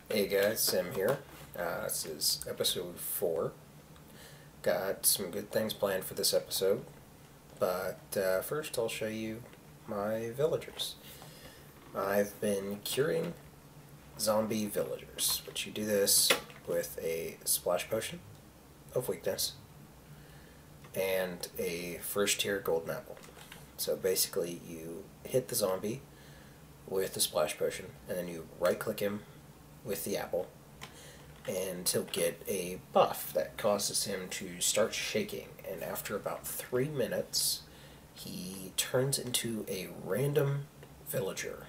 Hey guys, Sim here. This is episode 4. Got some good things planned for this episode, but first I'll show you my villagers. I've been curing zombie villagers, which you do this with a splash potion of weakness and a first tier golden apple. So basically you hit the zombie with the splash potion and then you right click him with the apple, and he'll get a buff that causes him to start shaking, and after about 3 minutes he turns into a random villager.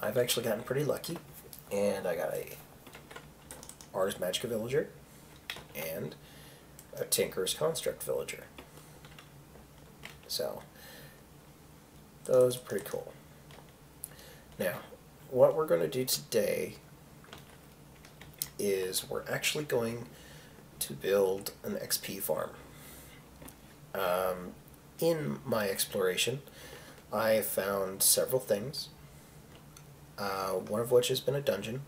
I've actually gotten pretty lucky, and I got a Ars Magica villager and a Tinker's Construct villager. So those are pretty cool. Now, what we're going to do today is we're actually going to build an XP farm. In my exploration, I found several things, one of which has been a dungeon,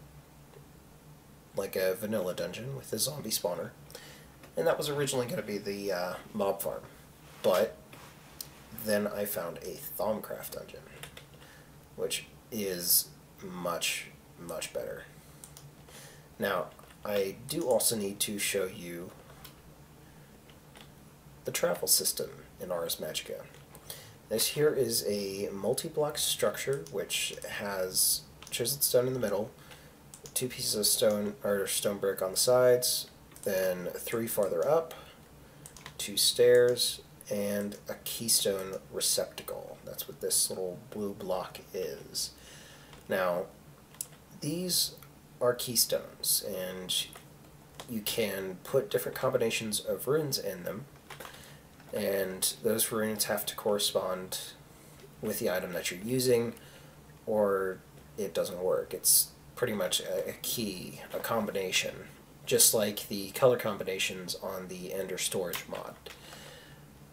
like a vanilla dungeon with a zombie spawner, and that was originally going to be the mob farm, but then I found a Thaumcraft dungeon, which is much better. Now, I do also need to show you the travel system in Ars Magica. This here is a multi-block structure which has chiseled stone in the middle, 2 pieces of stone or stone brick on the sides, then 3 farther up, 2 stairs, and a keystone receptacle. That's what this little blue block is. Now, these are keystones, and you can put different combinations of runes in them, and those runes have to correspond with the item that you're using, or it doesn't work. It's pretty much a key, a combination, just like the color combinations on the Ender Storage mod.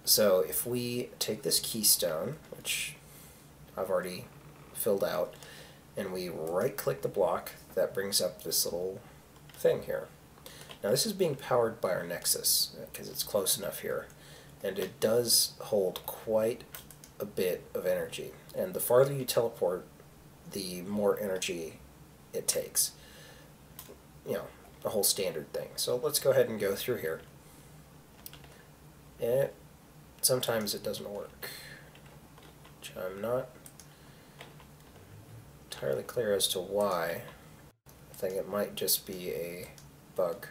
So if we take this keystone, which I've already filled out, and we right-click the block, that brings up this little thing here. Now this is being powered by our Nexus, because it's close enough here, and it does hold quite a bit of energy. And the farther you teleport, the more energy it takes. You know, the whole standard thing. So let's go ahead and go through here. And sometimes it doesn't work, which I'm not entirely clear as to why. I think it might just be a bug.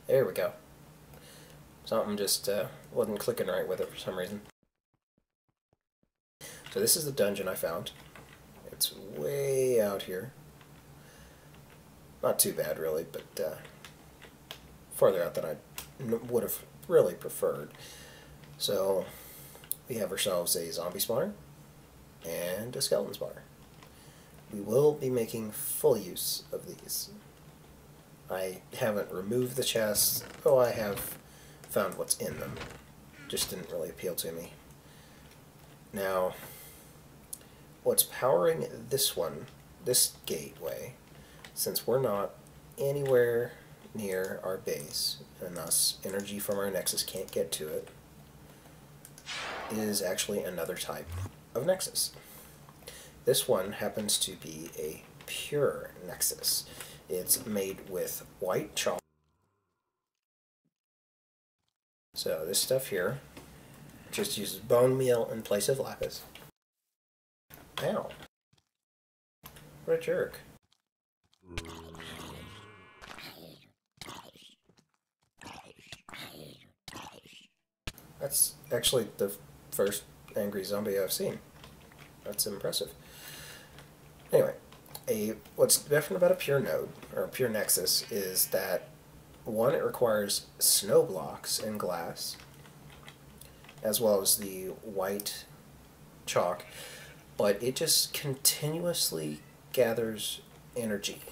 There we go. Something just wasn't clicking right with it for some reason. So this is the dungeon I found. It's way out here. Not too bad really, but farther out than I would have really preferred. So we have ourselves a zombie spawner and a skeleton spawner. We will be making full use of these. I haven't removed the chests, though I have found what's in them. Just didn't really appeal to me. Now, what's powering this one, this gateway, since we're not anywhere near our base, and thus energy from our Nexus can't get to it, is actually another type of Nexus. This one happens to be a pure Nexus. It's made with white chalk. So this stuff here just uses bone meal in place of lapis. Ow. What a jerk. That's actually the first angry zombie I've seen. That's impressive. Anyway, what's different about a pure node, or a pure nexus, is that, one, it requires snow blocks and glass, as well as the white chalk, but it just continuously gathers energy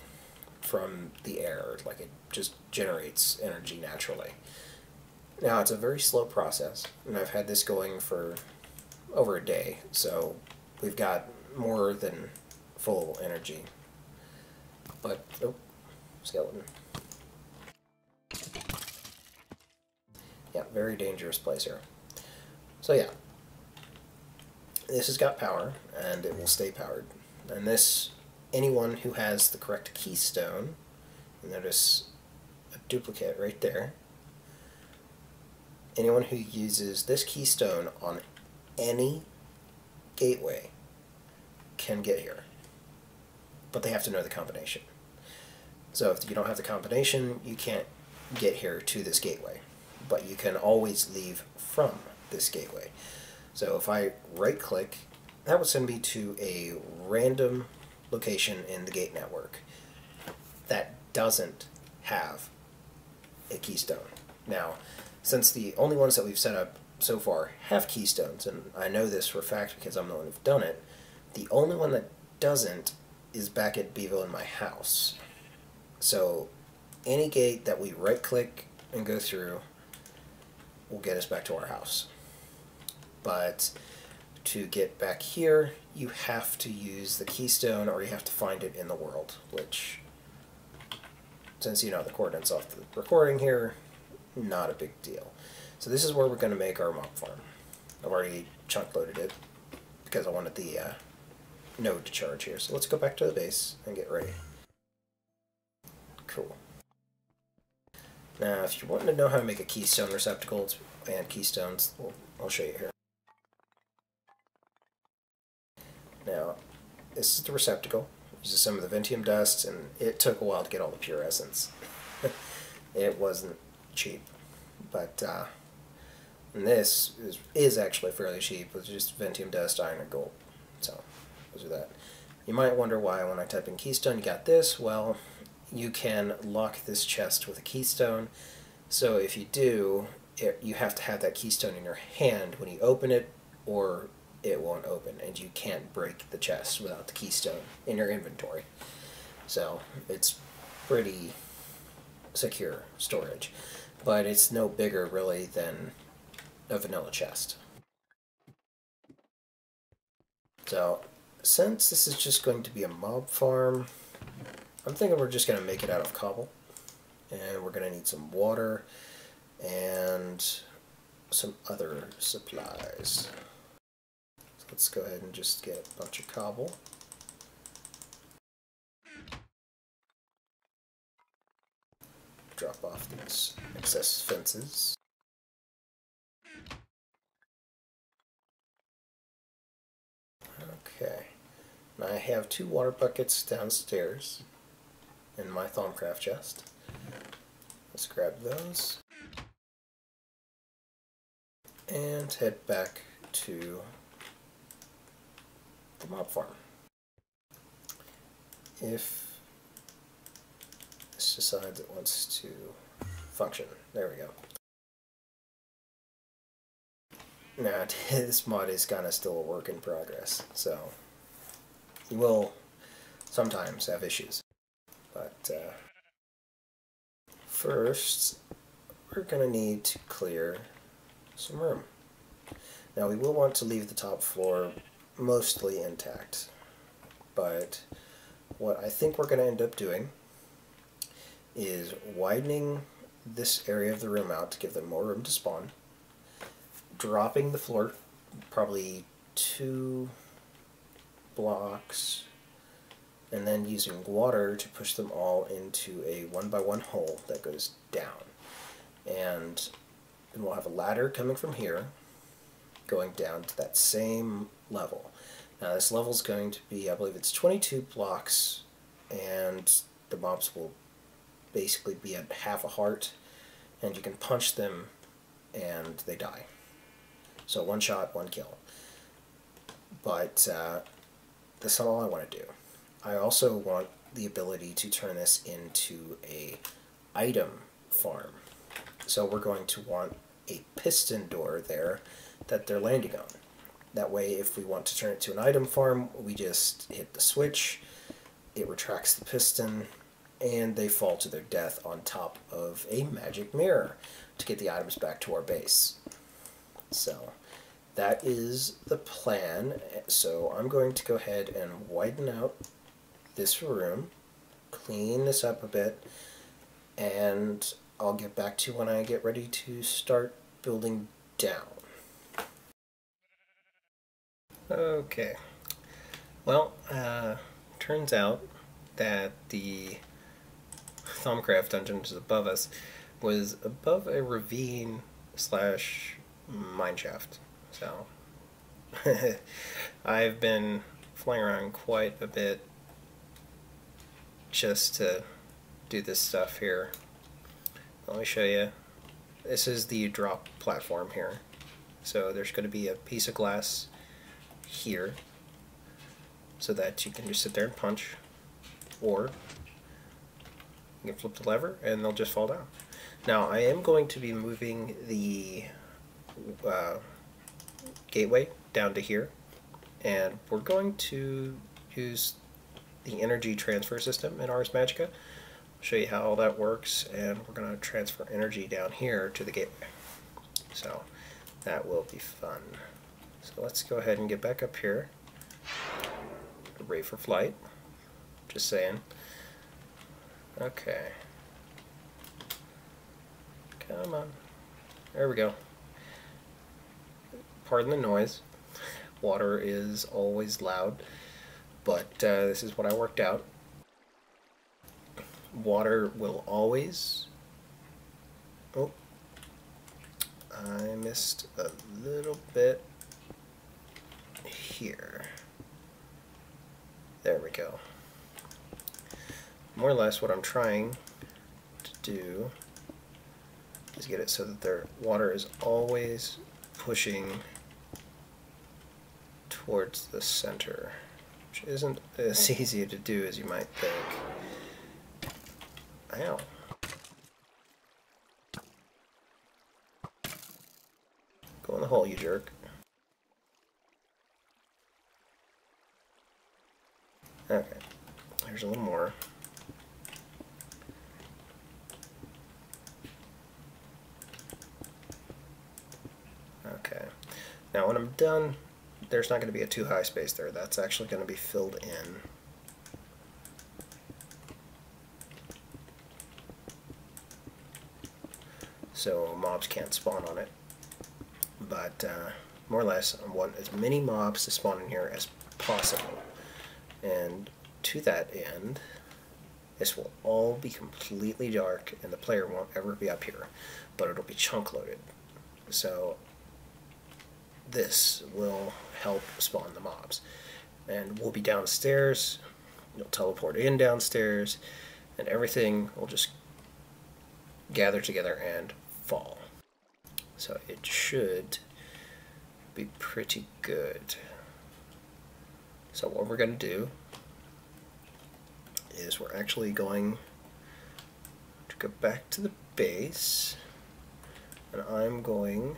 from the air. Like, it just generates energy naturally. Now, it's a very slow process, and I've had this going for over a day, so we've got more than full energy. But, oh, skeleton. Yeah, very dangerous place here. So yeah, this has got power, and it will stay powered. And this, anyone who has the correct keystone, notice a duplicate right there, anyone who uses this keystone on any gateway can get here. But they have to know the combination. So if you don't have the combination, you can't get here to this gateway. But you can always leave from this gateway. So if I right-click, that would send me to a random location in the gate network that doesn't have a keystone. Now, since the only ones that we've set up so far have keystones, and I know this for a fact because I'm the one who's done it, the only one that doesn't is back at Bevolj in my house. So any gate that we right-click and go through will get us back to our house. But to get back here, you have to use the keystone, or you have to find it in the world, which, since you know the coordinates off the recording here, not a big deal. So this is where we're going to make our mob farm. I've already chunk loaded it because I wanted the node to charge here. So let's go back to the base and get ready. Cool. Now, if you're wanting to know how to make a keystone receptacle and keystones, I'll show you here. Now, this is the receptacle. It uses some of the Ventium dust, and it took a while to get all the pure essence. It wasn't cheap, but and this is actually fairly cheap with just Ventium dust, iron, and gold. So, those are that. You might wonder why when I type in keystone you got this. Well, you can lock this chest with a keystone, so if you do, you have to have that keystone in your hand when you open it, or it won't open, and you can't break the chest without the keystone in your inventory. So it's pretty secure storage, but it's no bigger really than a vanilla chest. So since this is just going to be a mob farm, I'm thinking we're just going to make it out of cobble, and we're going to need some water and some other supplies. So let's go ahead and just get a bunch of cobble. Drop off these excess fences. Okay, now I have 2 water buckets downstairs in my Thaumcraft chest. Let's grab those and head back to the mob farm. If this decides it wants to function, there we go. Now, this mod is kind of still a work in progress, so you will sometimes have issues. But first, we're going to need to clear some room. Now, we will want to leave the top floor mostly intact, but what I think we're going to end up doing is widening this area of the room out to give them more room to spawn, dropping the floor probably 2 blocks, and then using water to push them all into a 1x1 hole that goes down. And then we'll have a ladder coming from here, going down to that same level. Now this level is going to be, I believe it's 22 blocks, and the mobs will basically be at half a heart, and you can punch them and they die. So 1 shot, 1 kill. But that's not all I want to do. I also want the ability to turn this into a item farm. So we're going to want a piston door there that they're landing on. That way, if we want to turn it to an item farm, we just hit the switch, it retracts the piston, and they fall to their death on top of a magic mirror to get the items back to our base. So that is the plan. So I'm going to go ahead and widen out this room, clean this up a bit, and I'll get back to when I get ready to start building down. Okay, well, turns out that the Thaumcraft dungeon, which is above us, was above a ravine slash mineshaft. So I've been flying around quite a bit just to do this stuff here. Let me show you. This is the drop platform here. So there's going to be a piece of glass here so that you can just sit there and punch, or you can flip the lever and they'll just fall down. Now I am going to be moving the gateway down to here, and we're going to use the energy transfer system in Ars Magica. I'll show you how all that works, and we're going to transfer energy down here to the gateway. So that will be fun. So let's go ahead and get back up here. Ready for flight. Just saying. Okay. Come on. There we go. Pardon the noise. Water is always loud, but this is what I worked out. Water will always... Oh. I missed a little bit here. There we go. More or less what I'm trying to do is get it so that their water is always pushing towards the center, which isn't as easy to do as you might think. Ow. Go in the hole, you jerk. Okay, here's a little more. Okay, now when I'm done, there's not going to be a too high space there. That's actually going to be filled in. So mobs can't spawn on it. But more or less, I want as many mobs to spawn in here as possible. And to that end, this will all be completely dark and the player won't ever be up here, but it'll be chunk loaded. So this will help spawn the mobs. And we'll be downstairs, you'll teleport in downstairs, and everything will just gather together and fall. So it should be pretty good. So what we're going to do is we're actually going to go back to the base, and I'm going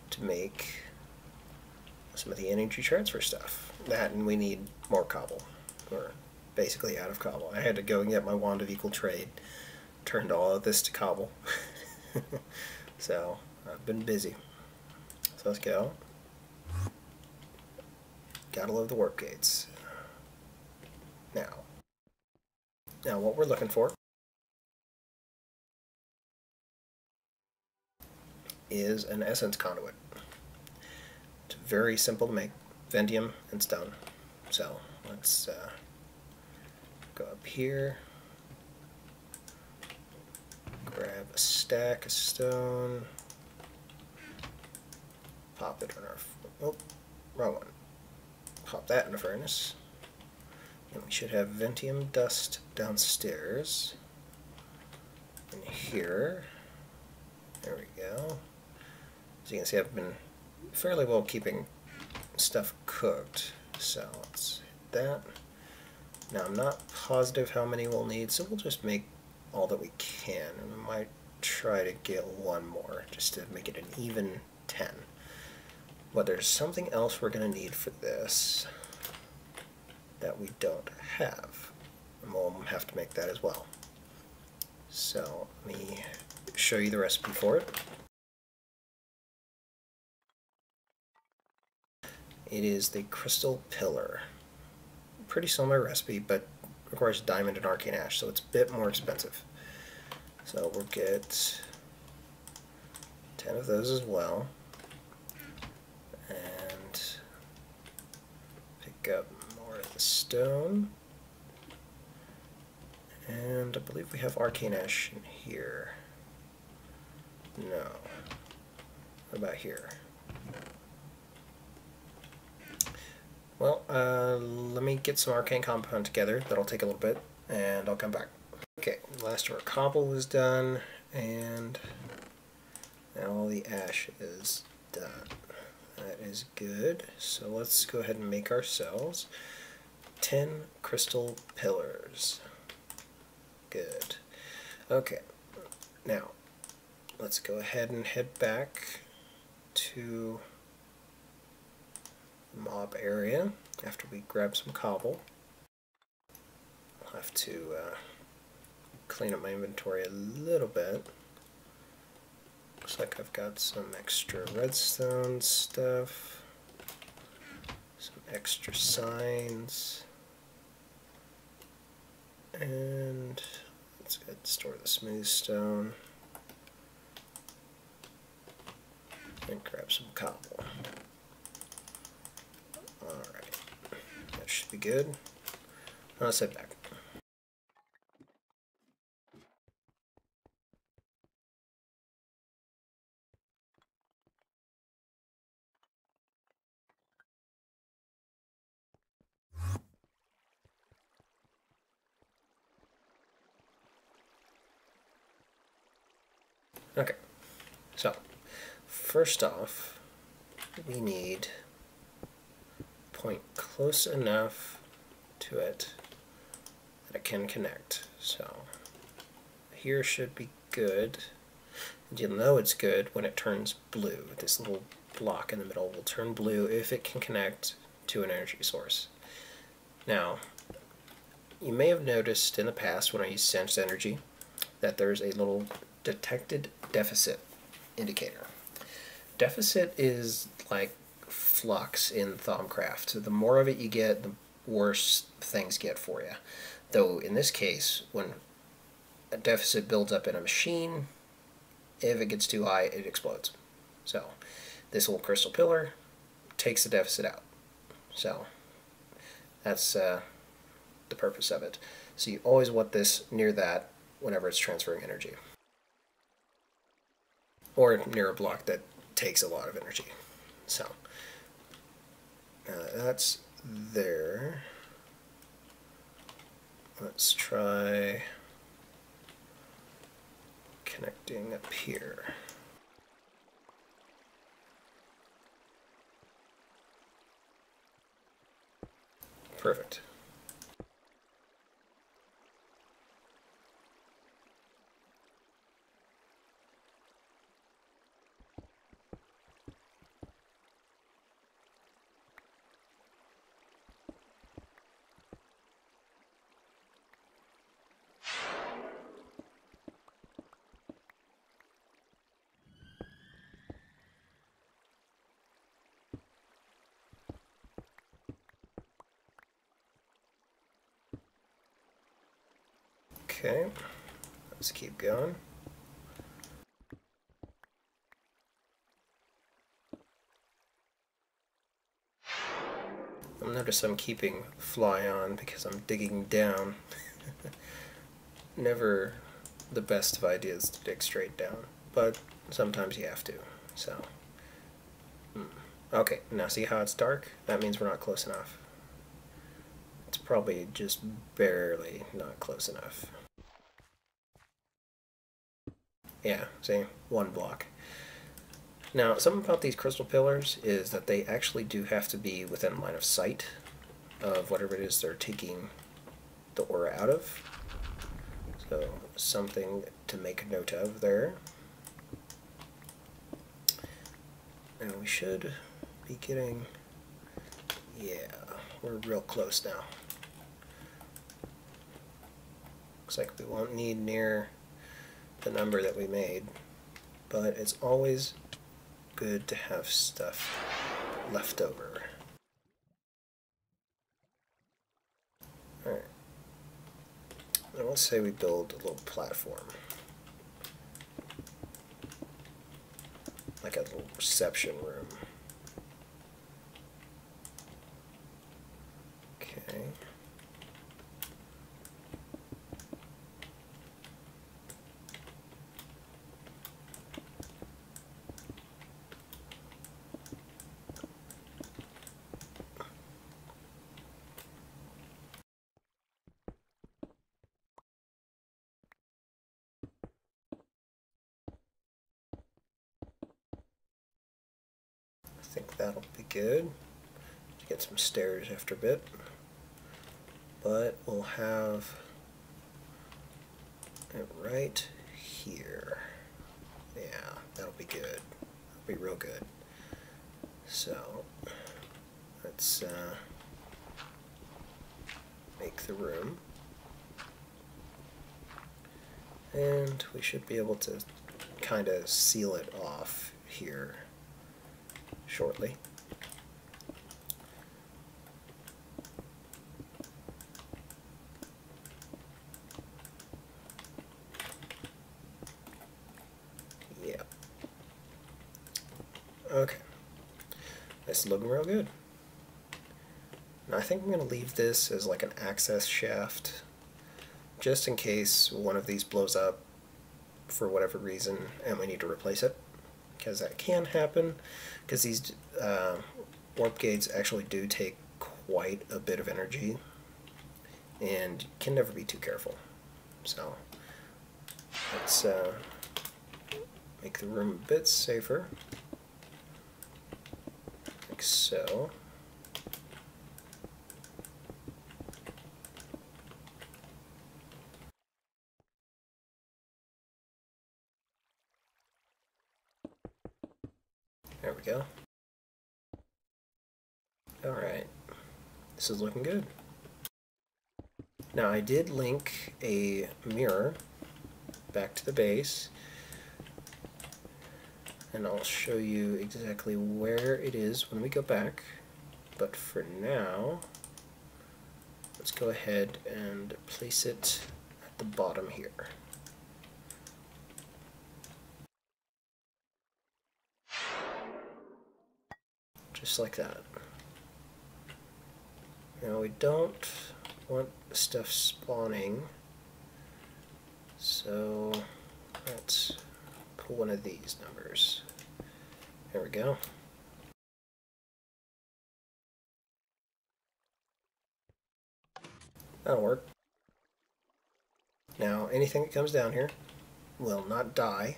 to make some of the energy transfer stuff. That, and we need more cobble. We're basically out of cobble. I had to go and get my wand of equal trade, turned all of this to cobble. So I've been busy. So let's go. Gotta love the warp gates. Now what we're looking for is an essence conduit. It's very simple to make, Ventium and stone. So let's go up here, grab a stack of stone, pop it in our, oh, wrong one. Pop that in the furnace. And we should have Ventium dust downstairs. And here. There we go. As you can see, I've been fairly well keeping stuff cooked. So let's hit that. Now I'm not positive how many we'll need, so we'll just make all that we can. And we might try to get one more, just to make it an even 10. But there's something else we're going to need for this that we don't have. And we'll have to make that as well. So let me show you the recipe for it. It is the crystal pillar. Pretty similar recipe, but requires diamond and arcane ash, so it's a bit more expensive. So we'll get 10 of those as well. And pick up more of the stone. And I believe we have arcane ash in here. No. What about here? Well, let me get some arcane compound together. That'll take a little bit, and I'll come back. Okay, last of our cobble is done, and now all the ash is done. That is good. So let's go ahead and make ourselves 10 crystal pillars. Good. Okay, now let's go ahead and head back to mob area after we grab some cobble. I'll have to clean up my inventory a little bit. Looks like I've got some extra redstone stuff, some extra signs, and let's go ahead and store the smooth stone and grab some cobble. Alright, that should be good. Now let's head back. Okay, so first off, we need point close enough to it that it can connect. So here should be good. And you'll know it's good when it turns blue. This little block in the middle will turn blue if it can connect to an energy source. Now, you may have noticed in the past when I used Sense Energy that there's a little detected deficit indicator. Deficit is like flux in Thaumcraft. So the more of it you get, the worse things get for you. Though in this case, when a deficit builds up in a machine, if it gets too high, it explodes. So this little crystal pillar takes the deficit out. So that's the purpose of it. So you always want this near that whenever it's transferring energy. Or near a block that takes a lot of energy. So that's there. Let's try connecting up here. Perfect. Okay, let's keep going. You'll notice I'm keeping fly on because I'm digging down. Never the best of ideas to dig straight down, but sometimes you have to. So, okay, now see how it's dark? That means we're not close enough. It's probably just barely not close enough. Yeah, see? One block. Now, something about these crystal pillars is that they actually do have to be within line of sight of whatever it is they're taking the aura out of. So, something to make note of there. Now, we should be getting... Yeah, we're real close now. Looks like we won't need near the number that we made, but it's always good to have stuff left over. Alright. Now let's say we build a little platform. Like a little reception room. Okay. I think that'll be good. Get some stairs after a bit. But we'll have it right here. Yeah, that'll be good. That'll be real good. So let's make the room. And we should be able to kind of seal it off here shortly. Yeah. Okay. It's looking real good. Now I think I'm going to leave this as like an access shaft just in case one of these blows up for whatever reason and we need to replace it, because that can happen, because these warp gates actually do take quite a bit of energy and you can never be too careful. So let's make the room a bit safer, like so. There we go. Alright, this is looking good. Now I did link a mirror back to the base, and I'll show you exactly where it is when we go back. But for now, let's go ahead and place it at the bottom here. Just like that. Now we don't want stuff spawning, so let's pull one of these numbers. There we go. That'll work. Now anything that comes down here will not die.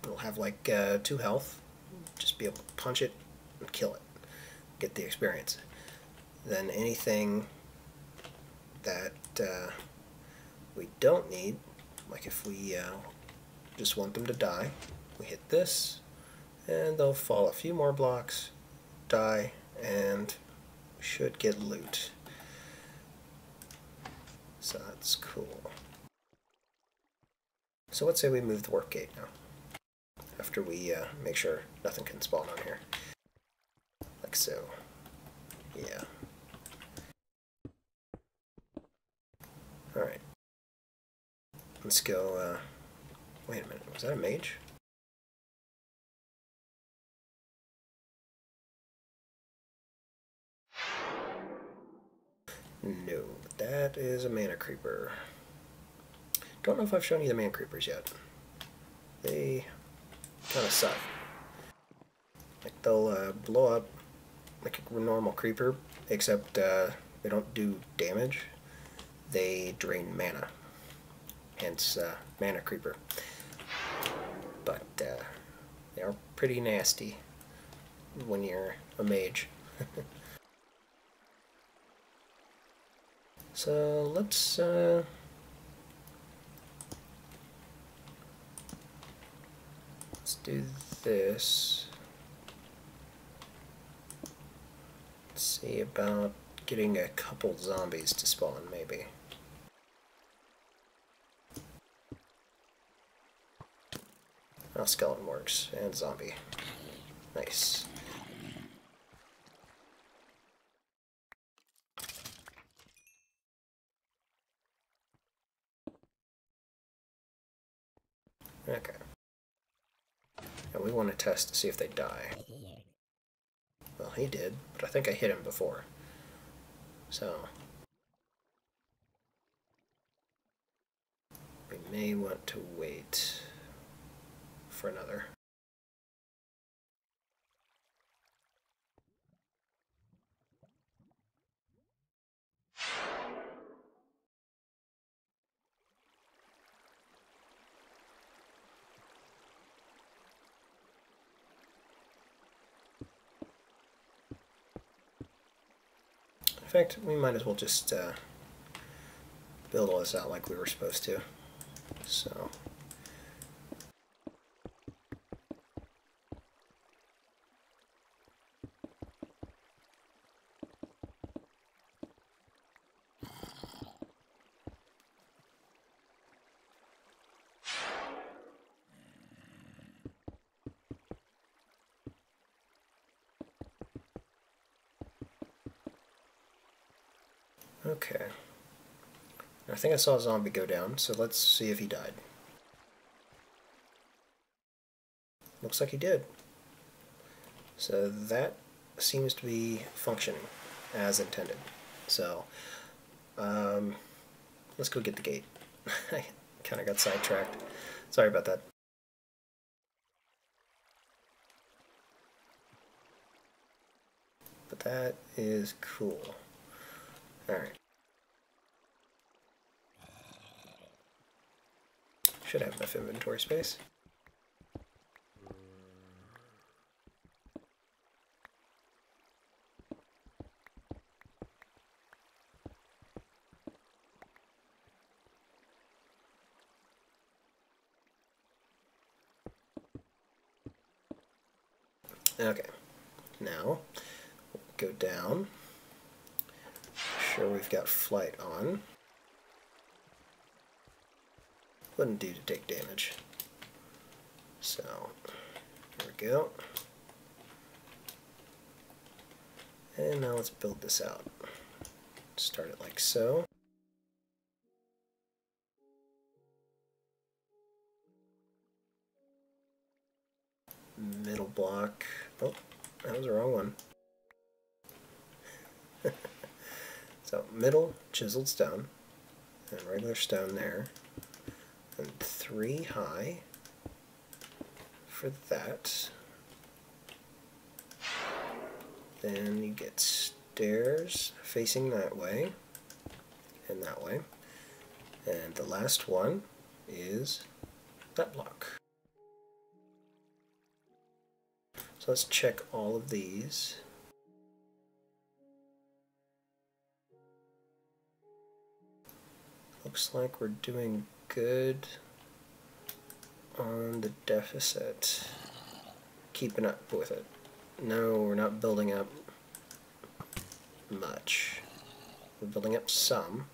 It'll have like 2 health. Just be able to punch it and kill it. Get the experience. Then anything that we don't need, like if we just want them to die, we hit this and they'll fall a few more blocks, die, and we should get loot. So that's cool. So let's say we move the warp gate now, after we make sure nothing can spawn on here. Like so. Yeah. Alright. Let's go, wait a minute, was that a mage? No, that is a mana creeper. Don't know if I've shown you the mana creepers yet. They kind of suck. Like they'll blow up like a normal creeper, except they don't do damage. They drain mana, hence mana creeper. But they are pretty nasty when you're a mage. So let's do this. See about getting a couple zombies to spawn, maybe. Oh, skeleton works, and zombie. Nice. Okay. And we want to test to see if they die. Well, he did, but I think I hit him before. So we may want to wait for another. In fact, we might as well just build all this out like we were supposed to. So okay. I think I saw a zombie go down, so let's see if he died. Looks like he did. So that seems to be functioning as intended. So let's go get the gate. I kind of got sidetracked. Sorry about that. But that is cool. Alright. Should have enough inventory space. Okay, now go down. Sure, we've got flight on. Wouldn't do to take damage. So, there we go. And now let's build this out. Start it like so. Middle block. Oh, that was the wrong one. So, middle, chiseled stone, and regular stone there. And 3 high for that. Then you get stairs facing that way and that way. And the last one is that block. So let's check all of these. Looks like we're doing good on the deficit. Keeping up with it. No, we're not building up much. We're building up some,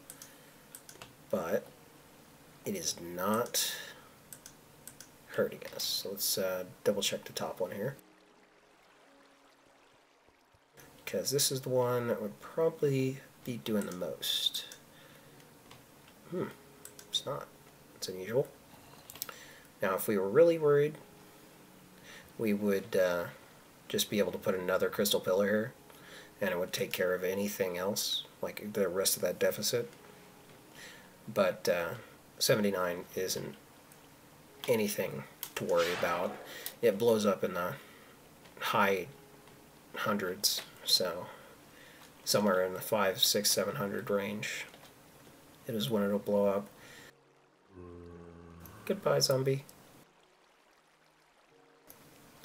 but it is not hurting us. So let's double check the top one here. Because this is the one that would probably be doing the most. It's not. It's unusual. Now, if we were really worried, we would just be able to put another crystal pillar here, and it would take care of anything else, like the rest of that deficit. But 79 isn't anything to worry about. It blows up in the high hundreds, so somewhere in the 500, 600, 700 range. It is when it'll blow up. Goodbye, zombie.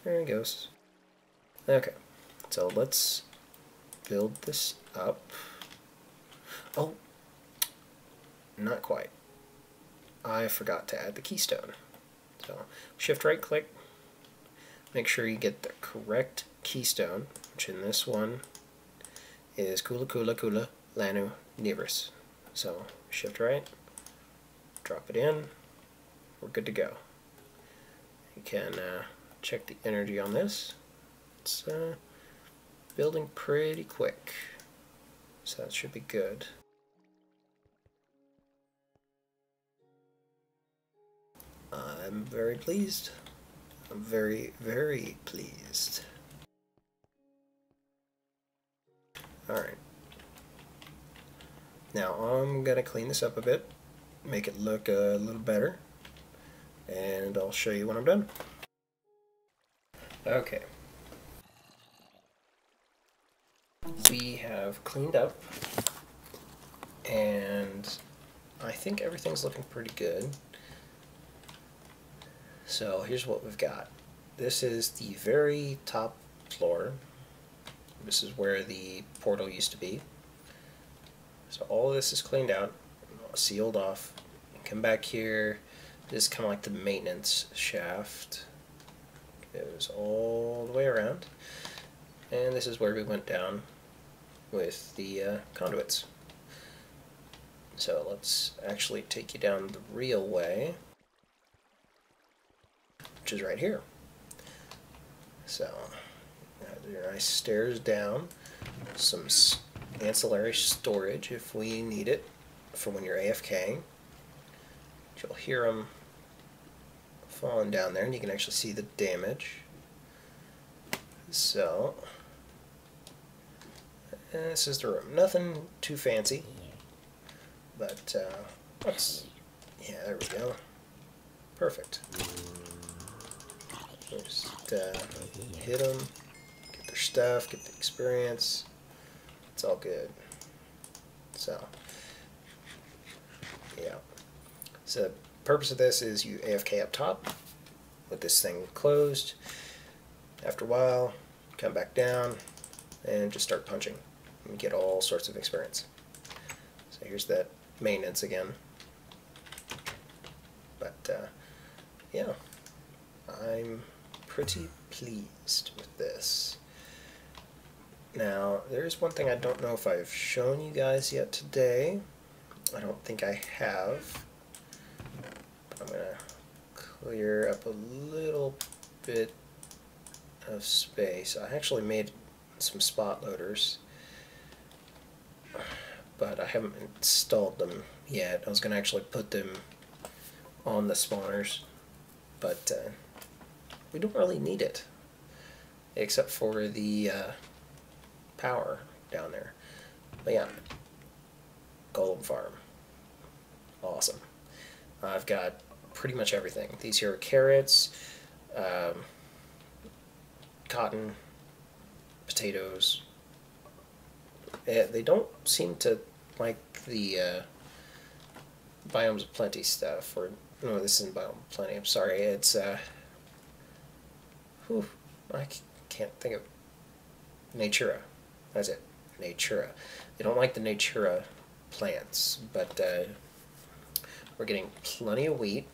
There he goes. Okay, so let's build this up. Oh, not quite. I forgot to add the keystone. So, shift right click. Make sure you get the correct keystone, which in this one is Kula Kula Kula Lanu Nivris. So shift right, drop it in, we're good to go. You can check the energy on this. It's building pretty quick, so that should be good. I'm very pleased. I'm very, very pleased. Alright. Now I'm going to clean this up a bit, make it look a little better, and I'll show you when I'm done. Okay. We have cleaned up, and I think everything's looking pretty good. So here's what we've got. This is the very top floor. This is where the portal used to be. So all of this is cleaned out, sealed off. Come back here. This is kind of like the maintenance shaft. It goes all the way around. And this is where we went down with the conduits. So let's actually take you down the real way, which is right here. So your nice stairs down, some ancillary storage if we need it for when you're AFK. You'll hear them falling down there, and you can actually see the damage. So this is the room. Nothing too fancy, but yeah, there we go. Perfect. Just hit them, get their stuff, get the experience. It's all good. So, yeah. So the purpose of this is you AFK up top with this thing closed. After a while, come back down and just start punching and get all sorts of experience. So here's that maintenance again. But yeah, I'm pretty pleased with this. Now, there's one thing I don't know if I've shown you guys yet today. I don't think I have. But I'm going to clear up a little bit of space. I actually made some spot loaders, but I haven't installed them yet. I was going to actually put them on the spawners, but we don't really need it, except for the power down there. But yeah, Golem Farm. Awesome. I've got pretty much everything. These here are carrots, cotton, potatoes. They don't seem to like the Biomes of Plenty stuff. Or no, this isn't Biome of Plenty. I'm sorry. It's I can't think of Natura. That's it. Natura. They don't like the Natura plants, but we're getting plenty of wheat.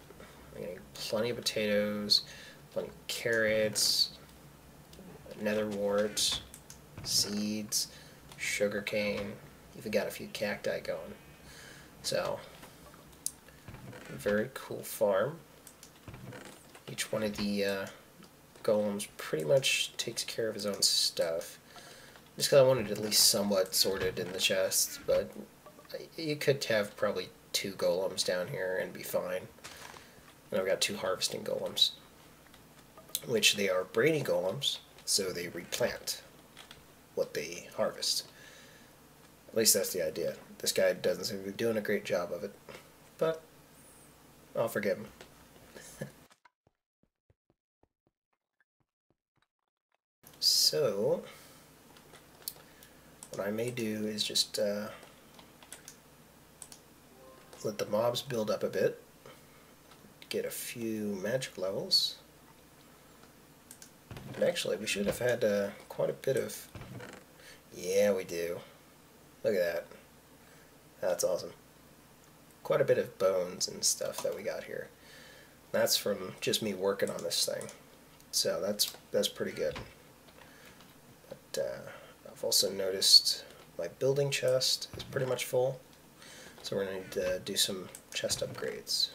We're getting plenty of potatoes, plenty of carrots, netherwort, seeds, sugarcane. Even got a few cacti going. So, very cool farm. Each one of the golems pretty much takes care of his own stuff. Just because I wanted it at least somewhat sorted in the chest, but you could have probably 2 golems down here and be fine. And I've got 2 harvesting golems, which they are brainy golems, so they replant what they harvest. At least that's the idea. This guy doesn't seem to be doing a great job of it, but I'll forgive him. So, what I may do is just let the mobs build up a bit, get a few magic levels. And actually, we should have had quite a bit of... Yeah, we do. Look at that. That's awesome. Quite a bit of bones and stuff that we got here. That's from just me working on this thing. So that's pretty good. But I've also noticed my building chest is pretty much full, so we're going to need to do some chest upgrades.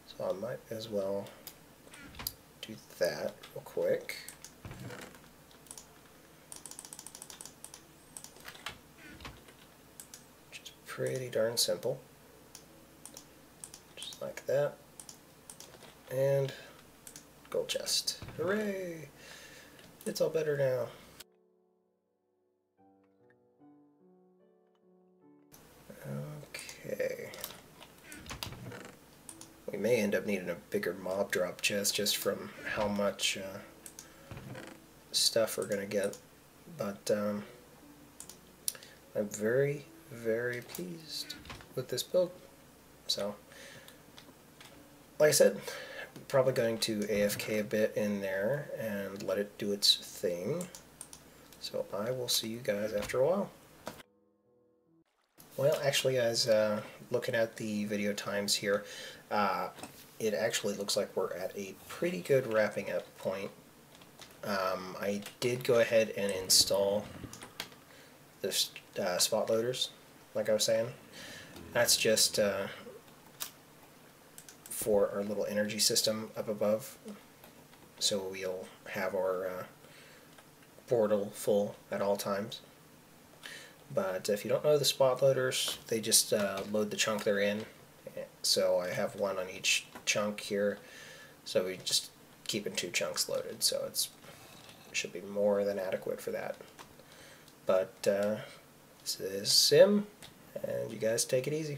So I might as well do that real quick. Which is pretty darn simple. Just like that. And gold chest. Hooray! It's all better now. Okay. We may end up needing a bigger mob drop chest just from how much stuff we're going to get. But I'm very, very pleased with this build. So, like I said, I'm probably going to AFK a bit in there and let it do its thing. So I will see you guys after a while. Well, actually, guys, looking at the video times here, it actually looks like we're at a pretty good wrapping up point. I did go ahead and install the spot loaders, like I was saying. That's just for our little energy system up above, so we'll have our portal full at all times. But if you don't know the spot loaders, they just load the chunk they're in. So I have one on each chunk here, so we just keeping 2 chunks loaded, so it should be more than adequate for that. But this is Sim, and you guys take it easy.